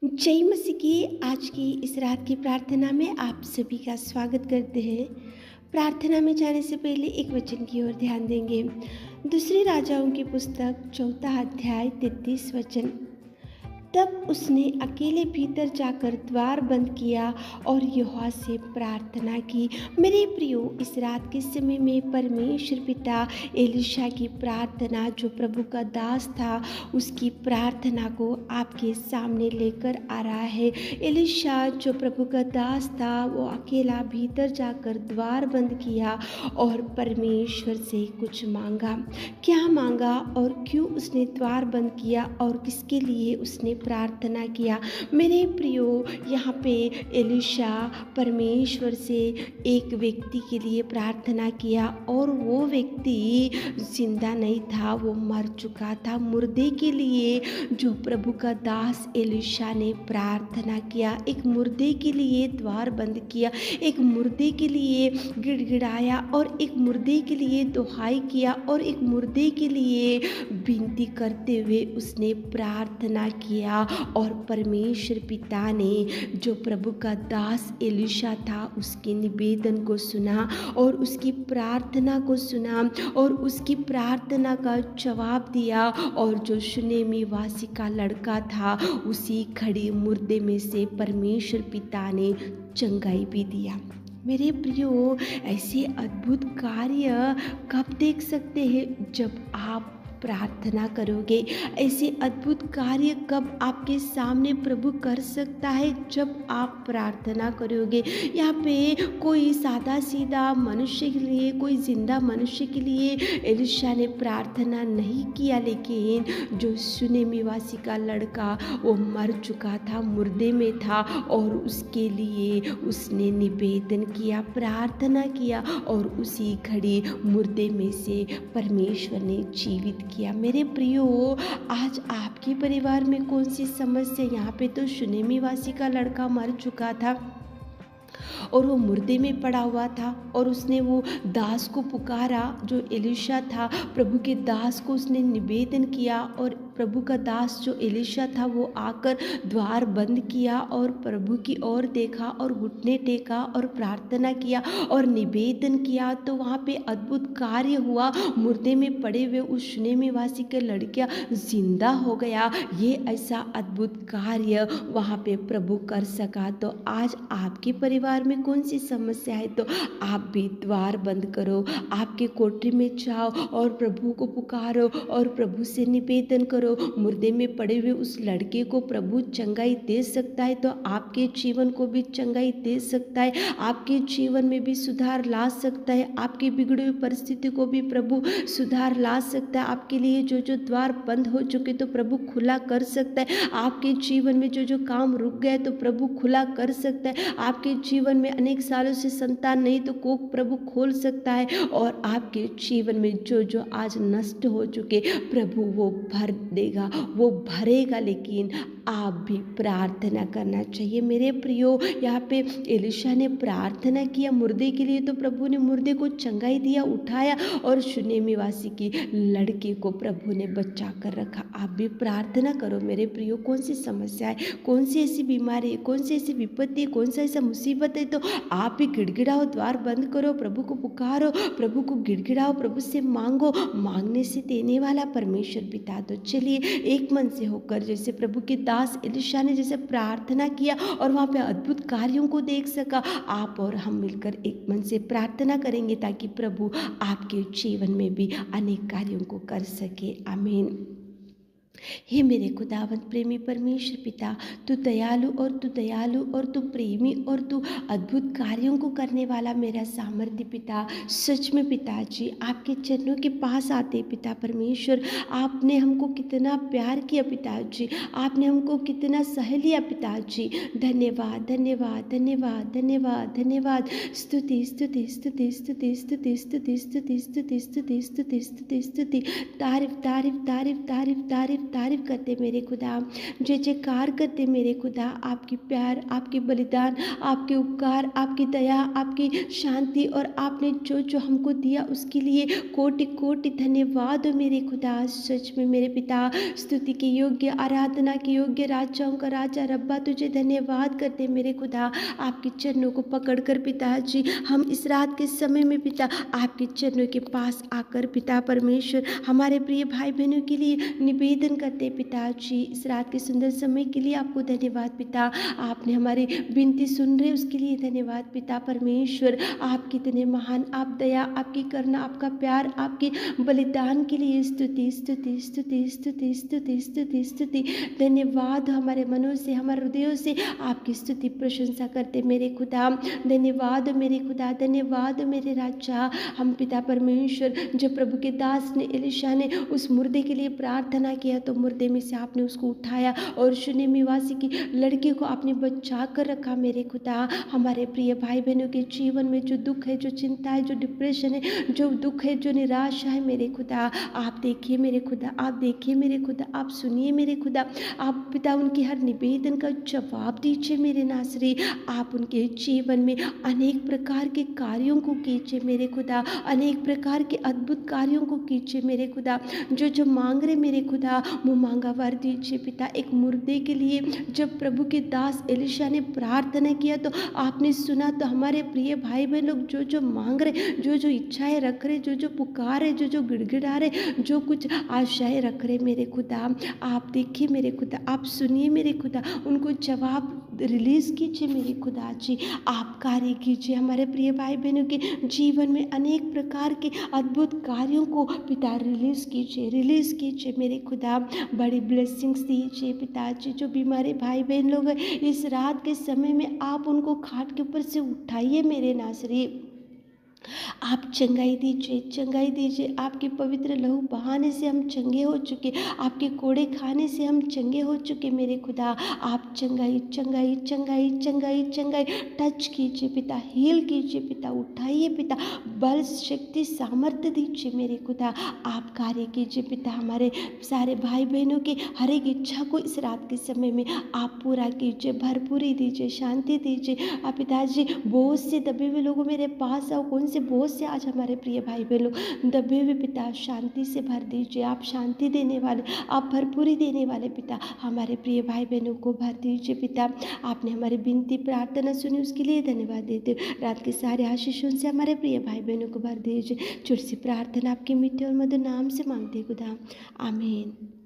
जय मसीह की आज की इस रात की प्रार्थना में आप सभी का स्वागत करते हैं। प्रार्थना में जाने से पहले एक वचन की ओर ध्यान देंगे। दूसरी राजाओं की पुस्तक 4 अध्याय 33 वचन। तब उसने अकेले भीतर जाकर द्वार बंद किया और यहोवा से प्रार्थना की। मेरे प्रियो, इस रात के समय में परमेश्वर पिता एलिशा की प्रार्थना, जो प्रभु का दास था, उसकी प्रार्थना को आपके सामने लेकर आ रहा है। एलिशा जो प्रभु का दास था, वो अकेला भीतर जाकर द्वार बंद किया और परमेश्वर से कुछ मांगा। क्या मांगा और क्यों उसने द्वार बंद किया और किसके लिए उसने प्रार्थना किया? मेरे प्रियो, यहाँ पे एलिशा परमेश्वर से एक व्यक्ति के लिए प्रार्थना किया और वो व्यक्ति जिंदा नहीं था, वो मर चुका था। मुर्दे के लिए जो प्रभु का दास एलिशा ने प्रार्थना किया, एक मुर्दे के लिए द्वार बंद किया, एक मुर्दे के लिए गिड़गिड़ाया और एक मुर्दे के लिए दुहाई किया और एक मुर्दे के लिए विनती करते हुए उसने प्रार्थना किया। और परमेश्वर पिता ने जो प्रभु का दास एलिशा था, उसके निवेदन को सुना और उसकी प्रार्थना को सुना और उसकी प्रार्थना का जवाब दिया। और जो शूनेमी वासी का लड़का था, उसी खड़ी मुर्दे में से परमेश्वर पिता ने चंगाई भी दिया। मेरे प्रियो, ऐसे अद्भुत कार्य कब देख सकते हैं? जब आप प्रार्थना करोगे। ऐसे अद्भुत कार्य कब आपके सामने प्रभु कर सकता है? जब आप प्रार्थना करोगे। यहाँ पे कोई सादा सीधा मनुष्य के लिए, कोई जिंदा मनुष्य के लिए एलिशा ने प्रार्थना नहीं किया, लेकिन जो शूनेमी वासी का लड़का, वो मर चुका था, मुर्दे में था और उसके लिए उसने निवेदन किया, प्रार्थना किया और उसी घड़ी मुर्दे में से परमेश्वर ने जीवित किया। मेरे प्रियो, आज आपके परिवार में कौन सी समस्या? यहाँ पे तो शूनेमी वासी का लड़का मर चुका था और वो मुर्दे में पड़ा हुआ था और उसने वो दास को पुकारा, जो एलिशा था, प्रभु के दास को उसने निवेदन किया और प्रभु का दास जो एलिशा था, वो आकर द्वार बंद किया और प्रभु की ओर देखा और घुटने टेका और प्रार्थना किया और निवेदन किया। तो वहाँ पे अद्भुत कार्य हुआ। मुर्दे में पड़े हुए उस शूनेमी वासी के लड़का जिंदा हो गया। ये ऐसा अद्भुत कार्य वहाँ पे प्रभु कर सका। तो आज आपके परिवार में कौन सी समस्या है? तो आप भी द्वार बंद करो, आपके कोठरी में जाओ और प्रभु को पुकारो और प्रभु से निवेदन करो। मुर्दे में पड़े हुए उस लड़के को प्रभु चंगाई दे सकता है, तो आपके जीवन को भी चंगाई दे सकता है, आपके जीवन में भी सुधार ला सकता है, आपकी बिगड़ी हुई परिस्थिति को भी प्रभु सुधार ला सकता है। आपके लिए जो जो द्वार बंद हो चुके तो प्रभु खुला कर सकता है। आपके जीवन में जो जो काम रुक गए तो प्रभु खुला कर सकता है। आपके जीवन में अनेक सालों से संतान नहीं तो कोख प्रभु खोल सकता है। और आपके जीवन में जो जो आज नष्ट हो चुके, प्रभु वो भर देगा, वो भरेगा। लेकिन आप भी प्रार्थना करना चाहिए। मेरे प्रियो, यहाँ पे एलिशा ने प्रार्थना किया मुर्दे के लिए, तो प्रभु ने मुर्दे को चंगाई दिया, उठाया और शूनेमी वासी की लड़के को प्रभु ने बचा कर रखा। आप भी प्रार्थना करो मेरे प्रियो। कौन सी समस्या है, कौन सी ऐसी बीमारी है, कौन सी ऐसी विपत्ति है, कौन सा ऐसा मुसीबत है, तो आप भी गिड़गिड़ाओ, द्वार बंद करो, प्रभु को पुकारो, प्रभु को गिड़गिड़ाओ, प्रभु से मांगो। मांगने से देने वाला परमेश्वर पिता। तो चलिए एक मन से होकर, जैसे प्रभु के दास एलिशा ने जैसे प्रार्थना किया और वहाँ पे अद्भुत कार्यों को देख सका, आप और हम मिलकर एक मन से प्रार्थना करेंगे ताकि प्रभु आपके जीवन में भी अनेक कार्यों को कर सके। आमीन। हे मेरे खुदावंत प्रेमी परमेश्वर पिता, तू दयालु और तू प्रेमी और तू अद्भुत कार्यों को करने वाला मेरा सामर्थ्य पिता। सच में पिताजी, आपके चरणों के पास आते पिता परमेश्वर, आपने हमको कितना प्यार किया पिताजी, आपने हमको कितना सह लिया पिताजी। धन्यवाद धन्यवाद धन्यवाद धन्यवाद धन्यवाद। स्तुति स्तुति स्तुति स्तुति स्तुति स्तुति स्तुति स्तुति स्तुति स्तुति स्तुति स्तुति। तारीफ तारीफ तारीफ तारीफ तारीफ तारीफ करते मेरे खुदा, जय जयकार करते मेरे खुदा। आपकी प्यार, आपकी बलिदान, आपके उपकार, आपकी दया, आपकी शांति और आपने जो जो हमको दिया उसके लिए कोटि कोटि धन्यवाद हो मेरे खुदा। सच में मेरे पिता, स्तुति के योग्य, आराधना के योग्य, राजाओं का राजा रब्बा, तुझे धन्यवाद करते मेरे खुदा। आपके चरणों को पकड़कर पिताजी हम इस रात के समय में पिता आपके चरणों के पास आकर पिता परमेश्वर हमारे प्रिय भाई बहनों के लिए निवेदन करते पिताजी। इस रात के सुंदर समय के लिए आपको धन्यवाद पिता। आपने हमारी विनती सुन रहे उसके लिए धन्यवाद पिता परमेश्वर। आप कितने महान, आप दया, आपकी करुणा, आपका प्यार, आपके बलिदान के लिए स्तुति स्तुति स्तुति स्तुति स्तुति स्तुति स्तुति। धन्यवाद हमारे मनों से, हमारे हृदयों से आपकी स्तुति प्रशंसा करते मेरे खुदा। धन्यवाद मेरे खुदा, धन्यवाद मेरे राजा। हम पिता परमेश्वर, जो प्रभु के दास ने एलिशा ने उस मुर्दे के लिए प्रार्थना किया तो मुर्दे में से आपने उसको उठाया और शूनेम निवासी की लड़की को आपने बचा कर रखा मेरे खुदा। हमारे प्रिय भाई बहनों के जीवन में जो दुख है, जो चिंता है, जो डिप्रेशन है, जो दुख है, जो निराशा है मेरे खुदा, आप देखिए मेरे खुदा, आप देखिए मेरे खुदा, आप सुनिए मेरे खुदा। आप पिता उनकी हर निवेदन का जवाब दीजिए मेरे नासरी। आप उनके जीवन में अनेक प्रकार के कार्यों को कीजिए मेरे खुदा, अनेक प्रकार के अद्भुत कार्यों को कीजिए मेरे खुदा। जो जो मांग रहे मेरे खुदा वो मांगा वर दीजिए पिता। एक मुर्दे के लिए जब प्रभु के दास एलिशा ने प्रार्थना किया तो आपने सुना। तो हमारे प्रिय भाई बहन लोग जो जो मांग रहे, जो जो इच्छाएं रख रहे, जो जो पुकार है, जो जो गिड़गिड़ा रहे, जो कुछ आशाएं रख रहे मेरे खुदा, आप देखिए मेरे खुदा, आप सुनिए मेरे खुदा, उनको जवाब रिलीज कीजिए मेरे खुदा जी। आप कार्य कीजिए हमारे प्रिय भाई बहनों के जीवन में अनेक प्रकार के अद्भुत कार्यों को पिता रिलीज कीजिए मेरे खुदा। बड़ी ब्लेसिंग्स दीजिए पिताजी। जो बीमारी भाई बहन लोग हैं इस रात के समय में आप उनको खाट के ऊपर से उठाइए मेरे नासरी। आप चंगाई दीजिए। आपके पवित्र लहू बहाने से हम चंगे हो चुके, आपके कोड़े खाने से हम चंगे हो चुके मेरे खुदा। आप चंगाई टच कीजिए पिता, हील कीजिए पिता, उठाइए पिता, बल शक्ति सामर्थ्य दीजिए मेरे खुदा। आप कार्य कीजिए पिता। हमारे सारे भाई बहनों की हर एक इच्छा को इस रात के समय में आप पूरा कीजिए, भरपूरी दीजिए, शांति दीजिए। आप पिताजी बोझ से दबे हुए लोगों मेरे पास आओ। कौन से बोझ से आज हमारे प्रिय भाई बहन लोग दबे हुए पिता, शांति से भर दीजिए। आप शांति देने वाले, आप भरपूरी देने वाले पिता, हमारे प्रिय भाई बहनों को भर दीजिए पिता। आपने हमारी विनती प्रार्थना सुनी उसके लिए धन्यवाद देते हो। रात के सारे आशीषों से हमारे प्रिय भाई बहनों को भर दीजिए। छोटी सी प्रार्थना आपके मीठे और मधुर नाम से मांगते खुदा, आमीन।